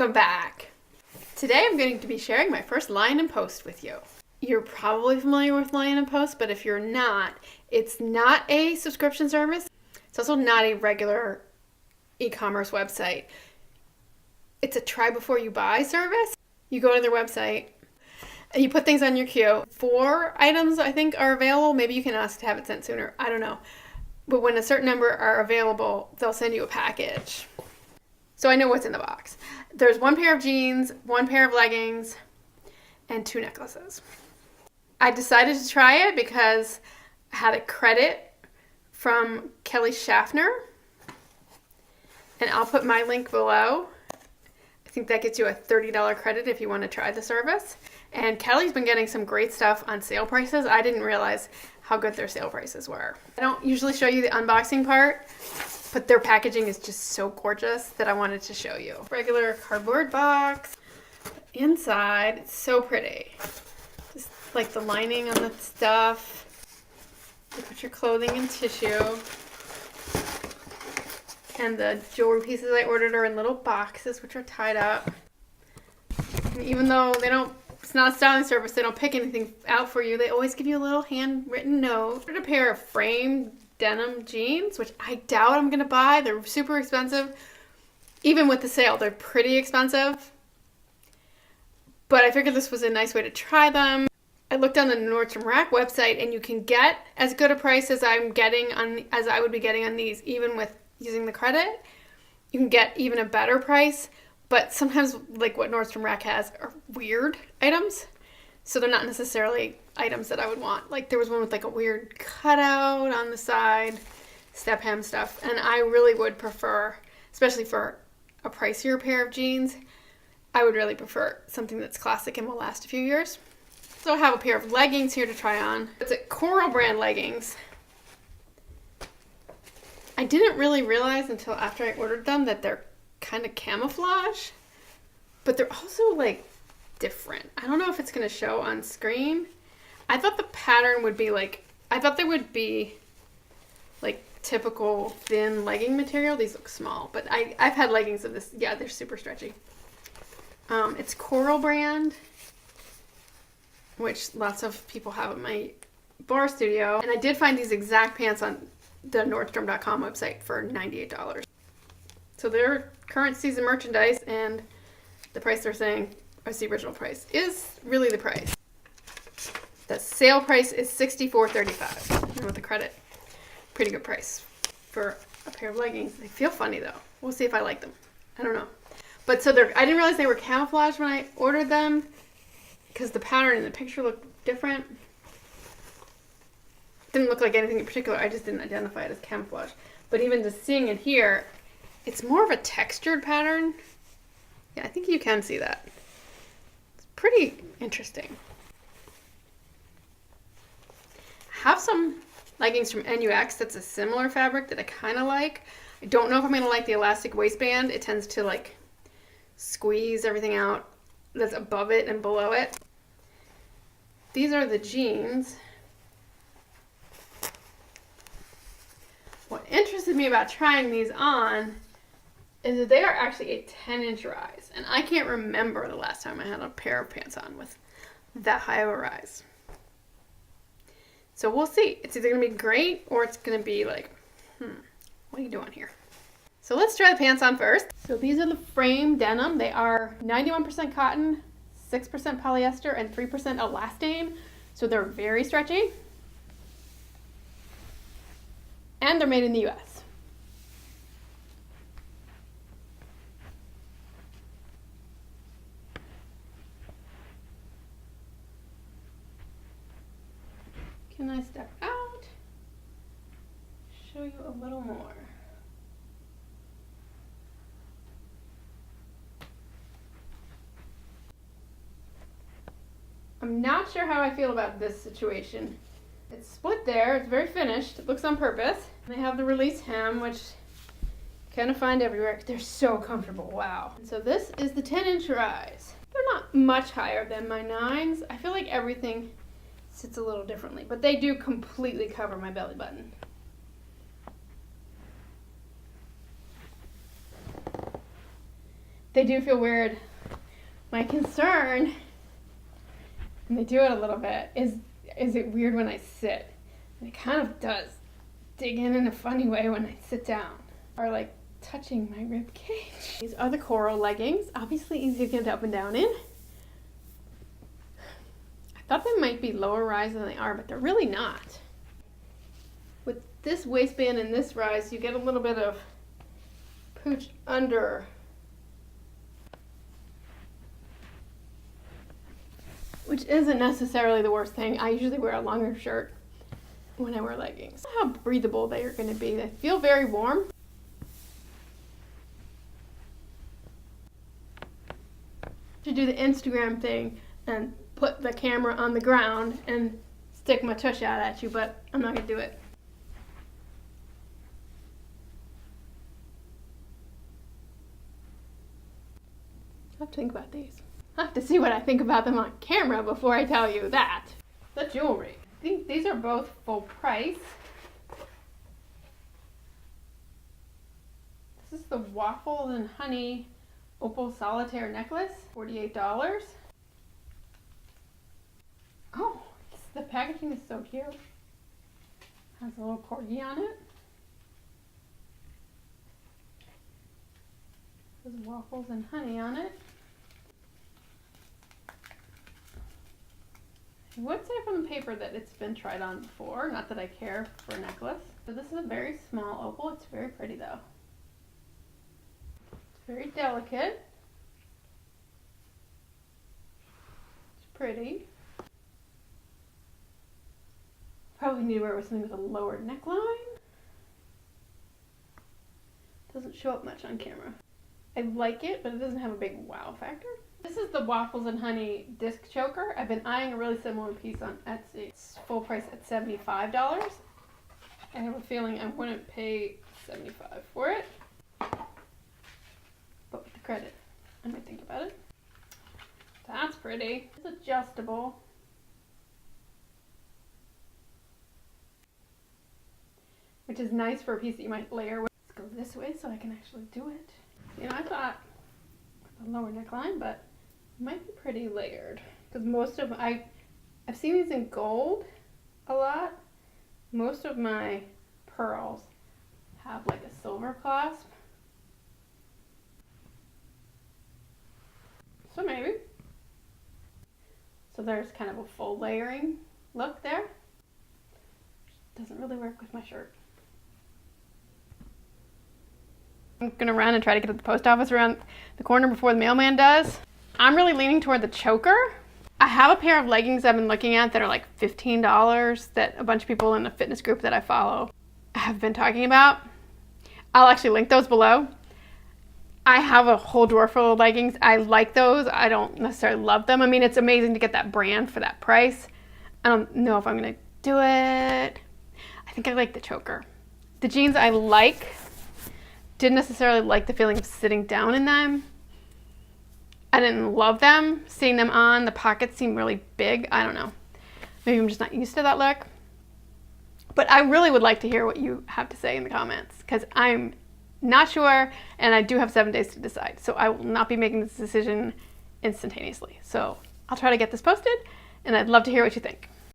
Welcome back. Today I'm going to be sharing my first Lyon Post with you. You're probably familiar with Lyon Post, but if you're not, it's not a subscription service. It's also not a regular e-commerce website. It's a try before you buy service. You go to their website and you put things on your queue. 4 items I think are available. Maybe you can ask to have it sent sooner. I don't know. But when a certain number are available, they'll send you a package. So I know what's in the box. There's 1 pair of jeans, 1 pair of leggings, and 2 necklaces. I decided to try it because I had a credit from Kelly Shaffner. And I'll put my link below. I think that gets you a $30 credit if you want to try the service. And Kelly's been getting some great stuff on sale prices. I didn't realize how good their sale prices were. I don't usually show you the unboxing part, but their packaging is just so gorgeous that I wanted to show you. Regular cardboard box. Inside, it's so pretty. Just like the lining on the stuff. You put your clothing in tissue. And the jewelry pieces I ordered are in little boxes, which are tied up. And even though it's not a styling service, they don't pick anything out for you. They always give you a little handwritten note. I ordered a pair of framed denim jeans, which I doubt I'm gonna buy. They're super expensive. Even with the sale, they're pretty expensive. But I figured this was a nice way to try them. I looked on the Nordstrom Rack website, and you can get as good a price as I would be getting on these, even with using the credit. You can get even a better price, but sometimes like what Nordstrom Rack has are weird items. So they're not necessarily items that I would want. Like there was one with like a weird cutout on the side, step hem stuff. And I really would prefer, especially for a pricier pair of jeans, I would really prefer something that's classic and will last a few years. So I have a pair of leggings here to try on. It's a Koral brand leggings. I didn't really realize until after I ordered them that they're kind of camouflage, but they're also like different. I don't know if it's going to show on screen. I thought the pattern would be like, I thought they would be like typical thin legging material. These look small, but I've had leggings of this. Yeah, they're super stretchy. It's Koral brand, which lots of people have at my bar studio. And I did find these exact pants on the Nordstrom.com website for $98. So their current season merchandise and the price they're saying as the original price is really the price. The sale price is $64.35. And with the credit, pretty good price for a pair of leggings. They feel funny though. We'll see if I like them. I don't know. But so I didn't realize they were camouflage when I ordered them because the pattern in the picture looked different. Didn't look like anything in particular. I just didn't identify it as camouflage. But even just seeing it here, it's more of a textured pattern. Yeah, I think you can see that. It's pretty interesting. I have some leggings from NUX that's a similar fabric that I kind of like. I don't know if I'm going to like the elastic waistband. It tends to like squeeze everything out that's above it and below it. These are the jeans. What interested me about trying these on is that they are actually a 10-inch rise. And I can't remember the last time I had a pair of pants on with that high of a rise. So we'll see. It's either going to be great or it's going to be like, what are you doing here? So let's try the pants on first. So these are the frame denim. They are 91% cotton, 6% polyester, and 3% elastane. So they're very stretchy. And they're made in the US. Can I step out? Show you a little more. I'm not sure how I feel about this situation. It's split there, it's very finished, it looks on purpose. They have the release hem, which you kind of find everywhere. They're so comfortable, wow. And so this is the 10-inch rise. They're not much higher than my 9s. I feel like everything sits a little differently, but they do completely cover my belly button. They do feel weird. My concern, and they do it a little bit, is it weird when I sit? And it kind of does dig in a funny way when I sit down, or like touching my rib cage. These are the Koral leggings, obviously easy to get up and down in. I thought they might be lower rise than they are, but they're really not. With this waistband and this rise, you get a little bit of pooch under. Which isn't necessarily the worst thing. I usually wear a longer shirt when I wear leggings. How breathable they are going to be. They feel very warm. To do the Instagram thing and put the camera on the ground and stick my tush out at you, but I'm not going to do it. I have to think about these. I have to see what I think about them on camera before I tell you that. The jewelry. I think these are both full price. This is the Waffles and Honey Opal Solitaire necklace, $48. Oh, the packaging is so cute. Has a little corgi on it. There's Waffles and Honey on it. I would say from the paper that it's been tried on before, not that I care for a necklace. So this is a very small opal. It's very pretty though. It's very delicate. It's pretty. Probably need to wear it with something with a lower neckline. Doesn't show up much on camera. I like it, but it doesn't have a big wow factor. This is the Waffles and Honey disc choker. I've been eyeing a really similar piece on Etsy. It's full price at $75. I have a feeling I wouldn't pay $75 for it. But with the credit, I might think about it. That's pretty. It's adjustable. Which is nice for a piece that you might layer with. Let's go this way so I can actually do it. You know, I thought with a lower neckline, but it might be pretty layered. Because most of I've seen these in gold a lot. Most of my pearls have like a silver clasp. So maybe. So there's kind of a full layering look there. Doesn't really work with my shirt. I'm gonna run and try to get to the post office around the corner before the mailman does. I'm really leaning toward the choker. I have a pair of leggings I've been looking at that are like $15 that a bunch of people in the fitness group that I follow have been talking about. I'll actually link those below. I have a whole drawer full of leggings. I like those. I don't necessarily love them. I mean, it's amazing to get that brand for that price. I don't know if I'm gonna do it. I think I like the choker. The jeans I like. Didn't necessarily like the feeling of sitting down in them. I didn't love them. Seeing them on, the pockets seem really big. I don't know. Maybe I'm just not used to that look. But I really would like to hear what you have to say in the comments because I'm not sure and I do have 7 days to decide. So I will not be making this decision instantaneously. So I'll try to get this posted and I'd love to hear what you think.